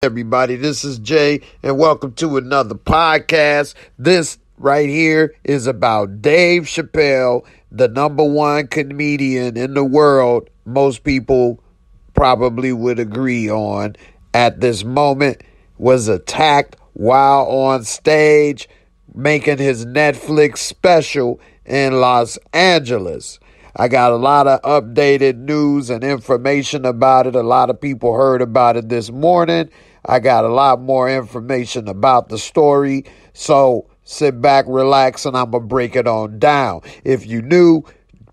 Everybody, this is Jay, and welcome to another podcast. This right here is about Dave Chappelle, the number one comedian in the world. Most people probably would agree on at this moment, was attacked while on stage making his Netflix special in Los Angeles. I got a lot of updated news and information about it. A lot of people heard about it this morning. I got a lot more information about the story. So sit back, relax, and I'm going to break it on down. If you're new,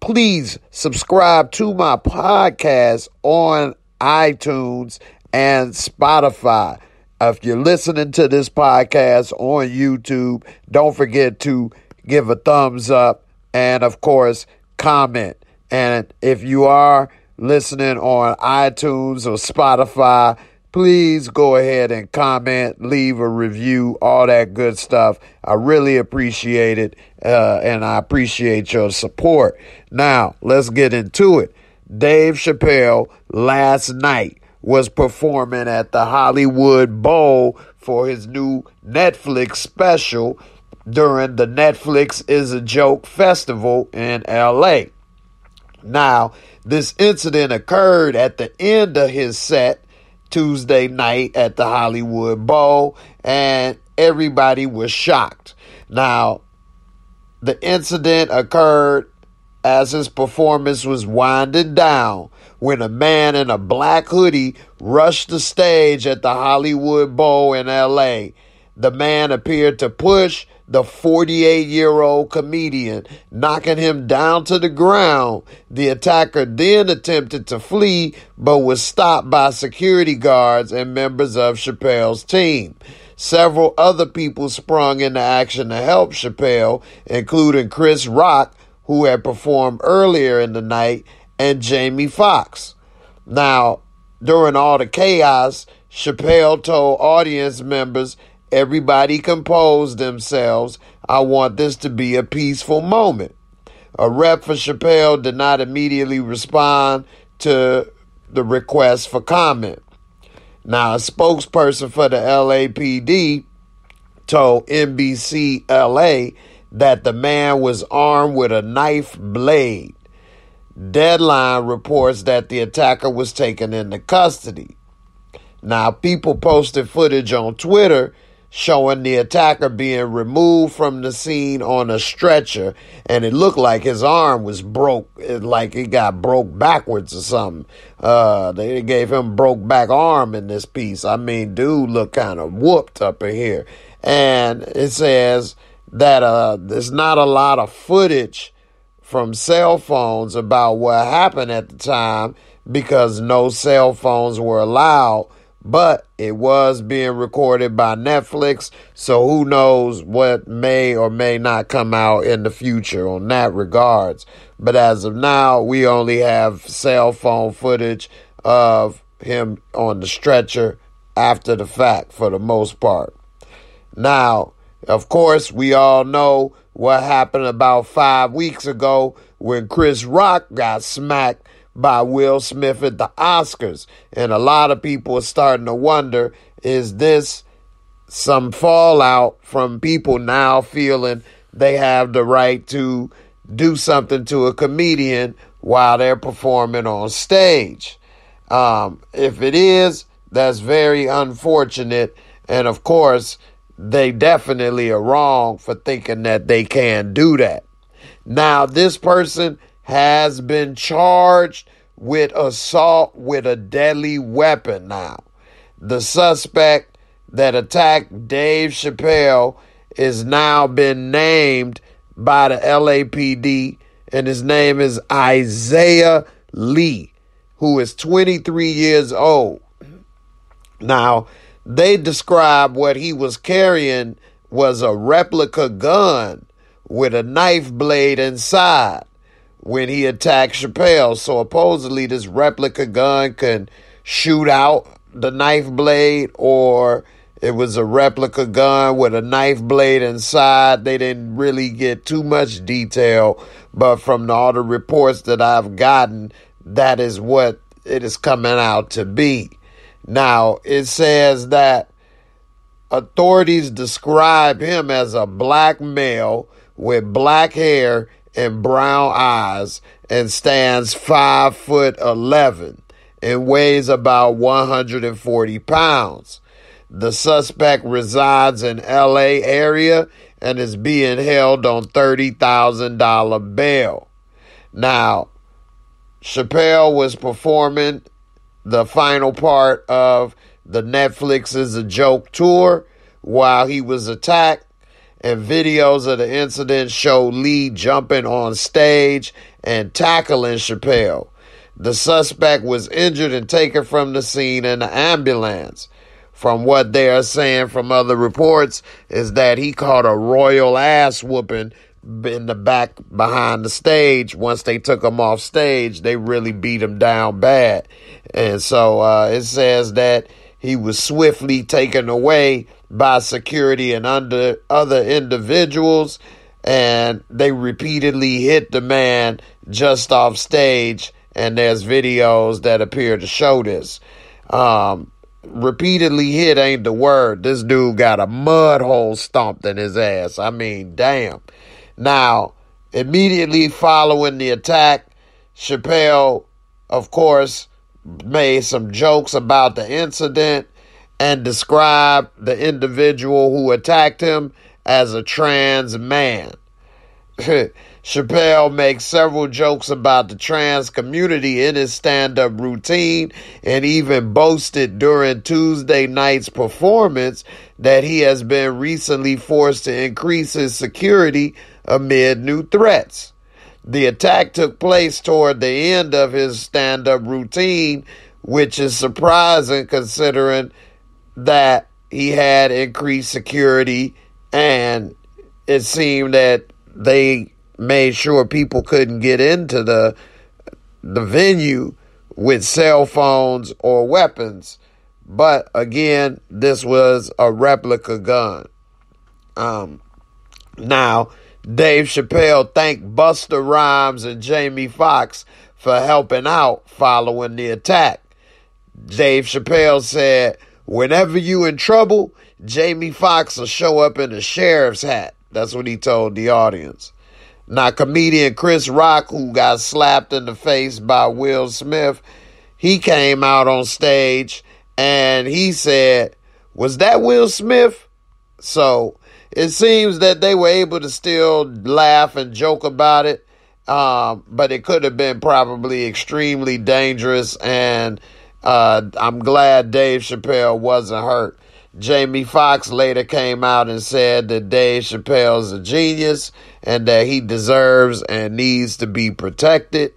please subscribe to my podcast on iTunes and Spotify. If you're listening to this podcast on YouTube, don't forget to give a thumbs up and, of course, comment. And if you are listening on iTunes or Spotify, please go ahead and comment, leave a review, all that good stuff. I really appreciate it, and I appreciate your support. Now, let's get into it. Dave Chappelle last night was performing at the Hollywood Bowl for his new Netflix special during the Netflix is a Joke Festival in L.A. Now, this incident occurred at the end of his set Tuesday night at the Hollywood Bowl, and everybody was shocked. Now, the incident occurred as his performance was winding down when a man in a black hoodie rushed the stage at the Hollywood Bowl in L.A. The man appeared to push the 48-year-old comedian, knocking him down to the ground. The attacker then attempted to flee, but was stopped by security guards and members of Chappelle's team. Several other people sprung into action to help Chappelle, including Chris Rock, who had performed earlier in the night, and Jamie Foxx. Now, during all the chaos, Chappelle told audience members, "Everybody compose themselves. I want this to be a peaceful moment." A rep for Chappelle did not immediately respond to the request for comment. Now, a spokesperson for the LAPD told NBC LA that the man was armed with a knife blade. Deadline reports that the attacker was taken into custody. Now, people posted footage on Twitter showing the attacker being removed from the scene on a stretcher, and it looked like his arm was broke, like it got broke backwards or something. They gave him broke back arm in this piece. I mean, dude looked kind of whooped up in here. And it says that there's not a lot of footage from cell phones about what happened at the time because no cell phones were allowed. But it was being recorded by Netflix, so who knows what may or may not come out in the future on that regards. But as of now, we only have cell phone footage of him on the stretcher after the fact for the most part. Now, of course, we all know what happened about 5 weeks ago when Chris Rock got smacked by Will Smith at the Oscars. And a lot of people are starting to wonder, is this some fallout from people now feeling they have the right to do something to a comedian while they're performing on stage? If it is, that's very unfortunate. And of course, they definitely are wrong for thinking that they can do that. Now, this person has been charged with assault with a deadly weapon now. The suspect that attacked Dave Chappelle is now been named by the LAPD, and his name is Isaiah Lee, who is 23 years old. Now, they describe what he was carrying was a replica gun with a knife blade inside when he attacked Chappelle. So supposedly this replica gun can shoot out the knife blade, or it was a replica gun with a knife blade inside. They didn't really get too much detail, but from all the reports that I've gotten, that is what it is coming out to be. Now, it says that authorities describe him as a black male with black hair and brown eyes and stands 5'11" and weighs about 140 pounds. The suspect resides in LA area and is being held on $30,000 bail. Now, Chappelle was performing the final part of the Netflix's A Joke tour while he was attacked, and videos of the incident show Lee jumping on stage and tackling Chappelle. The suspect was injured and taken from the scene in an ambulance. From what they are saying from other reports is that he caught a royal ass whooping in the back behind the stage. Once they took him off stage, they really beat him down bad. And so it says that he was swiftly taken away by security and other individuals, and they repeatedly hit the man just off stage, and there's videos that appear to show this. Repeatedly hit ain't the word. This dude got a mud hole stomped in his ass. I mean, damn. Now, immediately following the attack, Chappelle, of course, made some jokes about the incident and described the individual who attacked him as a trans man. Chappelle makes several jokes about the trans community in his stand-up routine and even boasted during Tuesday night's performance that he has been recently forced to increase his security amid new threats. The attack took place toward the end of his stand-up routine, which is surprising considering that he had increased security, and it seemed that they made sure people couldn't get into the venue with cell phones or weapons. But again, this was a replica gun. Now, Dave Chappelle thanked Busta Rhymes and Jamie Foxx for helping out following the attack. Dave Chappelle said, "Whenever you in trouble, Jamie Foxx will show up in a sheriff's hat." That's what he told the audience. Now, comedian Chris Rock, who got slapped in the face by Will Smith, he came out on stage and he said, "Was that Will Smith?" So it seems that they were able to still laugh and joke about it, but it could have been probably extremely dangerous, and I'm glad Dave Chappelle wasn't hurt. Jamie Foxx later came out and said that Dave Chappelle's a genius and that he deserves and needs to be protected.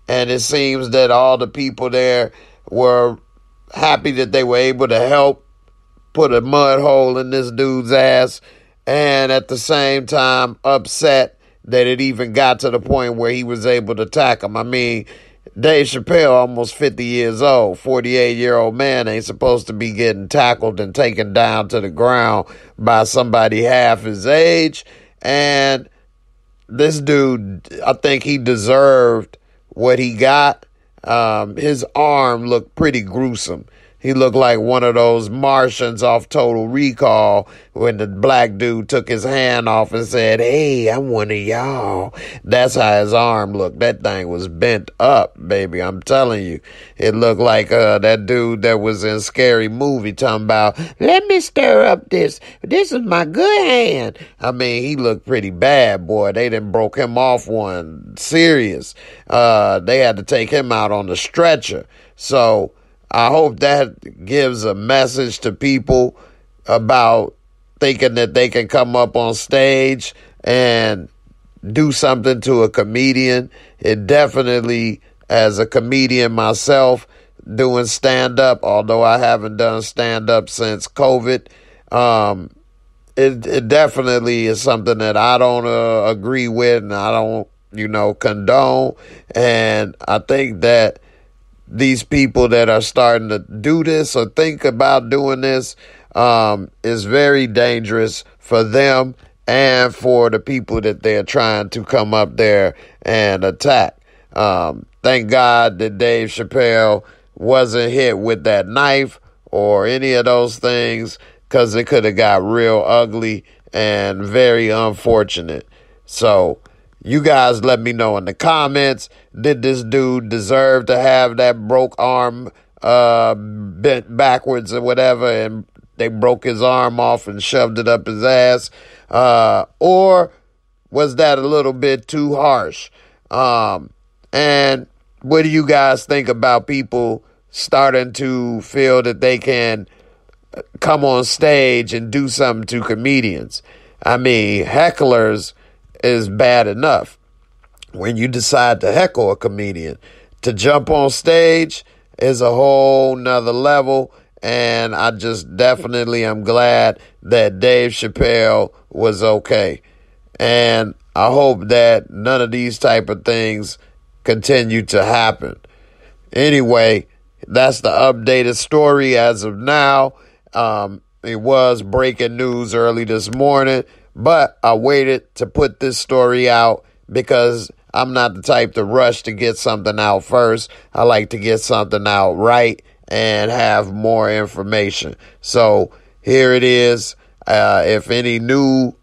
And it seems that all the people there were happy that they were able to help put a mud hole in this dude's ass, and at the same time upset that it even got to the point where he was able to attack him. I mean, Dave Chappelle, almost 50 years old, 48-year-old man, ain't supposed to be getting tackled and taken down to the ground by somebody half his age. And this dude, I think he deserved what he got. His arm looked pretty gruesome. He looked like one of those Martians off Total Recall when the black dude took his hand off and said, "Hey, I'm one of y'all." That's how his arm looked. That thing was bent up, baby. I'm telling you. It looked like that dude that was in Scary Movie talking about, "Let me stir up this. This is my good hand." I mean, he looked pretty bad, boy. They done broke him off one serious. They had to take him out on the stretcher. So I hope that gives a message to people about thinking that they can come up on stage and do something to a comedian. It definitely, as a comedian myself, doing stand-up, although I haven't done stand-up since COVID, it definitely is something that I don't agree with and I don't, condone. And I think that these people that are starting to do this or think about doing this is very dangerous for them and for the people that they're trying to come up there and attack. Thank God that Dave Chappelle wasn't hit with that knife or any of those things, because it could have got real ugly and very unfortunate. So you guys let me know in the comments, did this dude deserve to have that broke arm bent backwards or whatever, and they broke his arm off and shoved it up his ass? Or was that a little bit too harsh? And what do you guys think about people starting to feel that they can come on stage and do something to comedians? I mean, hecklers is bad enough. When you decide to heckle a comedian, to jump on stage is a whole nother level. And I just definitely am glad that Dave Chappelle was okay. And I hope that none of these type of things continue to happen. Anyway, that's the updated story as of now. It was breaking news early this morning, but I waited to put this story out because I'm not the type to rush to get something out first. I like to get something out right and have more information. So here it is. If any new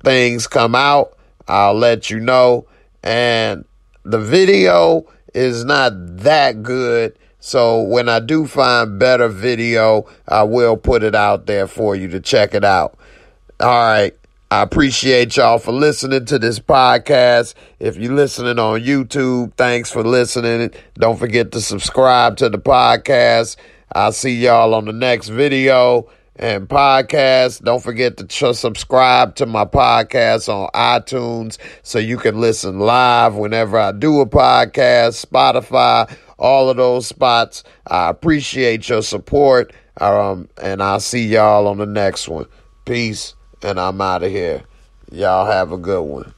things come out, I'll let you know. And the video is not that good, so when I do find better video, I will put it out there for you to check it out. All right. I appreciate y'all for listening to this podcast. If you're listening on YouTube, thanks for listening. Don't forget to subscribe to the podcast. I'll see y'all on the next video and podcast. Don't forget to subscribe to my podcast on iTunes so you can listen live whenever I do a podcast, Spotify, all of those spots. I appreciate your support, and I'll see y'all on the next one. Peace, and I'm out of here. Y'all have a good one.